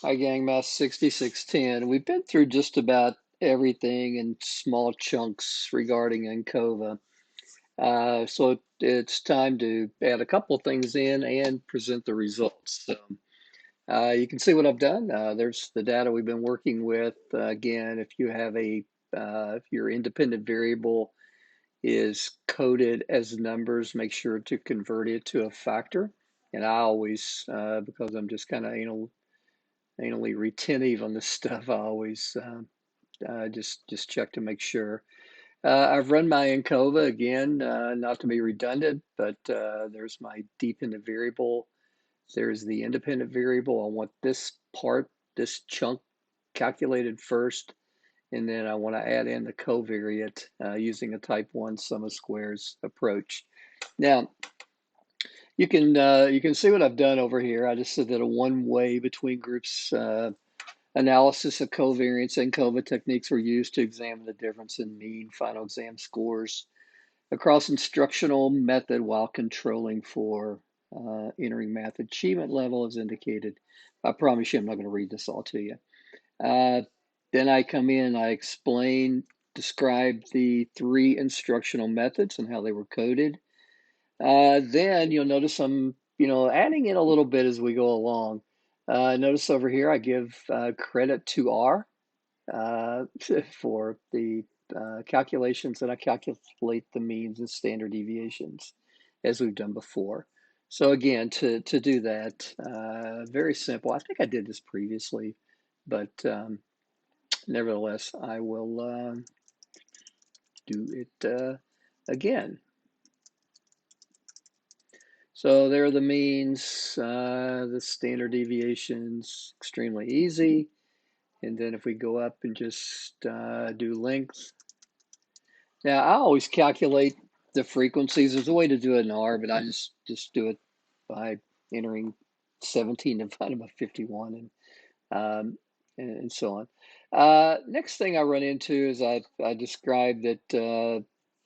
Hi, Gang Mass 6610. We've been through just about everything in small chunks regarding ANCOVA. So it's time to add a couple things in and present the results. So you can see what I've done. There's the data we've been working with. Again, if you have if your independent variable is coded as numbers, make sure to convert it to a factor. And I always, because I'm just kind of anally retentive on this stuff. I always just check to make sure. I've run my ANCOVA again, not to be redundant, but there's my dependent variable. There's the independent variable. I want this part, this chunk calculated first, and then I want to add in the covariate using a type 1 sum of squares approach. Now, you can see what I've done over here. I just said that a one-way between groups analysis of covariance and ANCOVA techniques were used to examine the difference in mean final exam scores across instructional method while controlling for entering math achievement level as indicated. I promise you I'm not going to read this all to you. Uh, then I come in, I explain, describe the three instructional methods and how they were coded. Then you'll notice I'm, adding in a little bit as we go along. Notice over here I give credit to R for the calculations that I calculate the means and standard deviations as we've done before. So again, to do that, very simple. I think I did this previously, but nevertheless, I will do it again. So there are the means, the standard deviations, extremely easy. And then if we go up and just do length. Now I always calculate the frequencies. There's a way to do it in R, but I just do it by entering 17 divided by 51 and so on. Next thing I run into is I describe that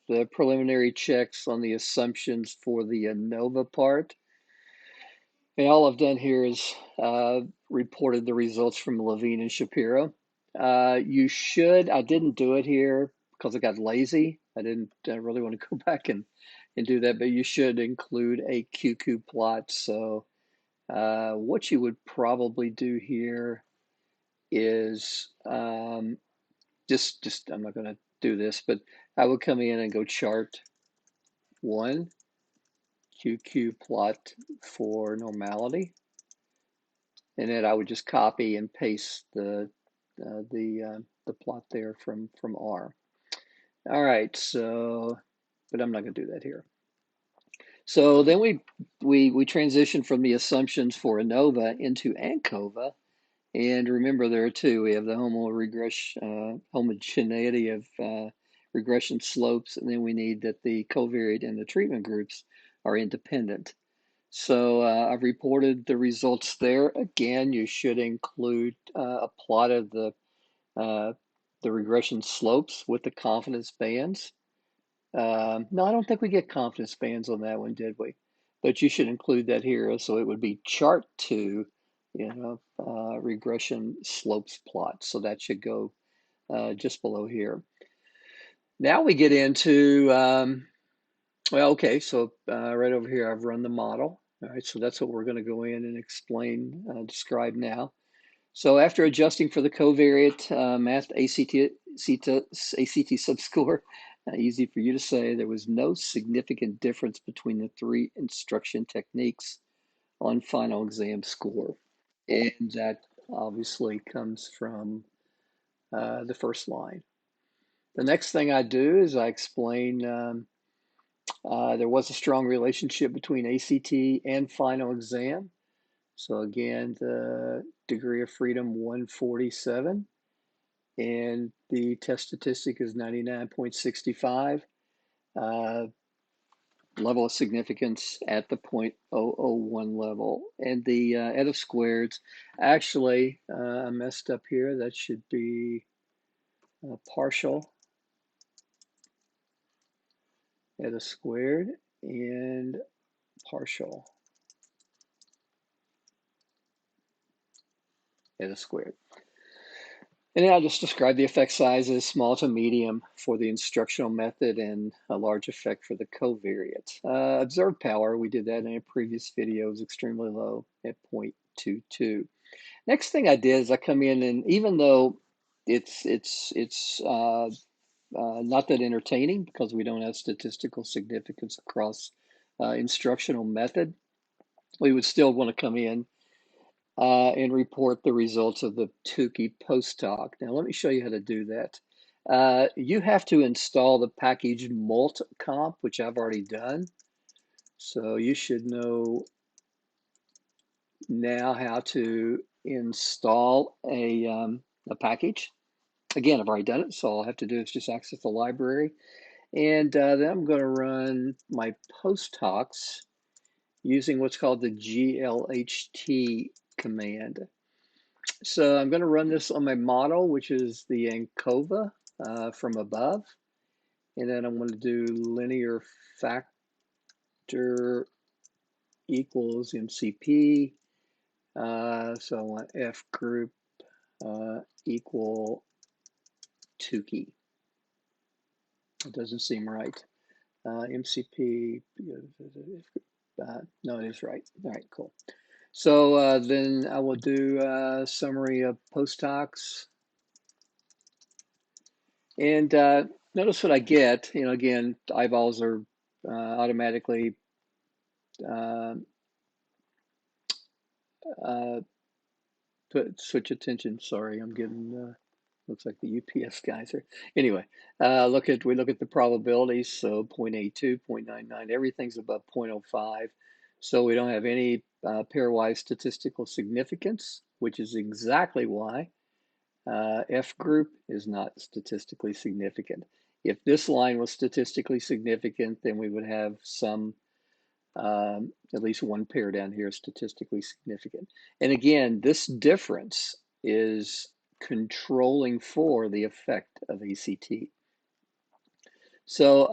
the preliminary checks on the assumptions for the ANOVA part. And all I've done here is reported the results from Levine and Shapiro. I didn't do it here because I got lazy. I didn't really want to go back and do that, but you should include a QQ plot. So what you would probably do here is I'm not going to do this, but I would come in and go chart 1, QQ plot for normality. And then I would just copy and paste the plot there from R. All right, so, but I'm not going to do that here. So then we transition from the assumptions for ANOVA into ANCOVA, and remember there are two. We have the homogeneity of regression slopes, and then we need that the covariate and the treatment groups are independent. So I've reported the results there. Again, you should include a plot of uh, the regression slopes with the confidence bands. No, I don't think we get confidence bands on that one, did we? But you should include that here. So it would be chart 2, regression slopes plot. So that should go just below here. Now we get into well, okay, so right over here, I've run the model. All right, so that's what we're going to go in and explain, describe now. So after adjusting for the covariate math ACT subscore, easy for you to say, there was no significant difference between the three instruction techniques on final exam score. And that obviously comes from the first line. The next thing I do is I explain there was a strong relationship between ACT and final exam. So again, the degree of freedom 147 and the test statistic is 99.65. Level of significance at the 0.001 level. And the eta squareds, actually, I messed up here. That should be partial eta squared and partial eta squared. And then I'll just describe the effect sizes, small to medium for the instructional method and a large effect for the covariate. Observed power, we did that in a previous video, is extremely low at 0.22. Next thing I did is I come in, and even though it's not that entertaining because we don't have statistical significance across instructional method, we would still want to come in and report the results of the Tukey post-hoc. Now let me show you how to do that. You have to install the package multcomp, which I've already done. So you should know now how to install a package. Again, I've already done it, so all I have to do is just access the library. And then I'm going to run my post-hocs using what's called the glht command. So I'm going to run this on my model, which is the ANCOVA from above. And then I'm going to do linear factor equals MCP. So I want F group equal Tukey. It doesn't seem right. MCP, no, it is right. All right, cool. So then I will do a summary of post-hocs. And notice what I get. You know, again, eyeballs are automatically switch attention. Sorry, I'm getting looks like the UPS guys are. Anyway, we look at the probabilities. So 0.82, 0.99, everything's above 0.05. So we don't have any pairwise statistical significance, which is exactly why F group is not statistically significant. If this line was statistically significant, then we would have some, at least one pair down here statistically significant. And again, this difference is controlling for the effect of ACT. So,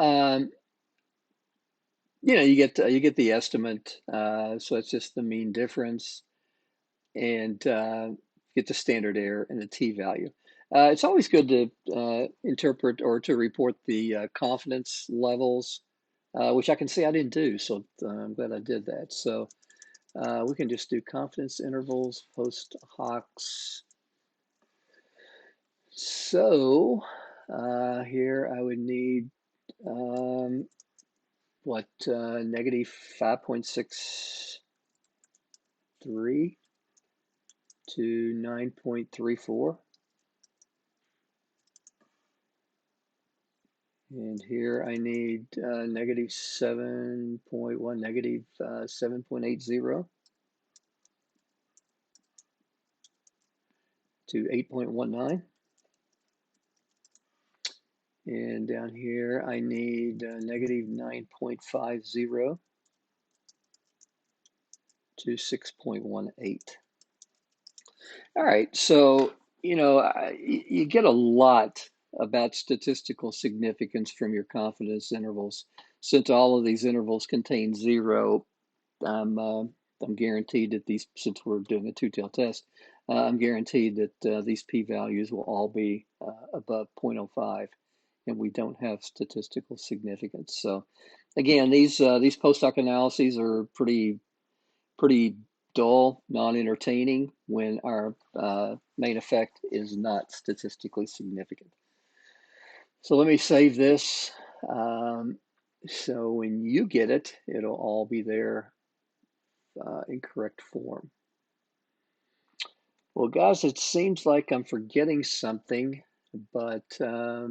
you know, you get the estimate. So it's just the mean difference, and get the standard error and the t-value. It's always good to interpret or to report the confidence levels, which I can see I didn't do, so I'm glad I did that. So we can just do confidence intervals, post-hocs. So here I would need negative 5.63 to 9.34. And here I need negative 7.1, negative 7.80 to 8.19. And down here I need negative 9.50 to 6.18. All right, so you know, you get a lot about statistical significance from your confidence intervals. Since all of these intervals contain zero, I'm guaranteed that these, since we're doing a two-tailed test, I'm guaranteed that these p-values will all be above 0.05, and we don't have statistical significance. So again, these post-hoc analyses are pretty dull, non-entertaining when our main effect is not statistically significant. So let me save this. So when you get it, it'll all be there in correct form. Well, guys, it seems like I'm forgetting something, but I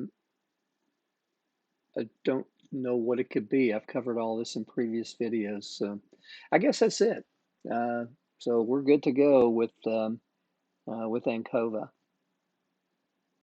don't know what it could be. I've covered all this in previous videos, so I guess that's it. So we're good to go with ANCOVA.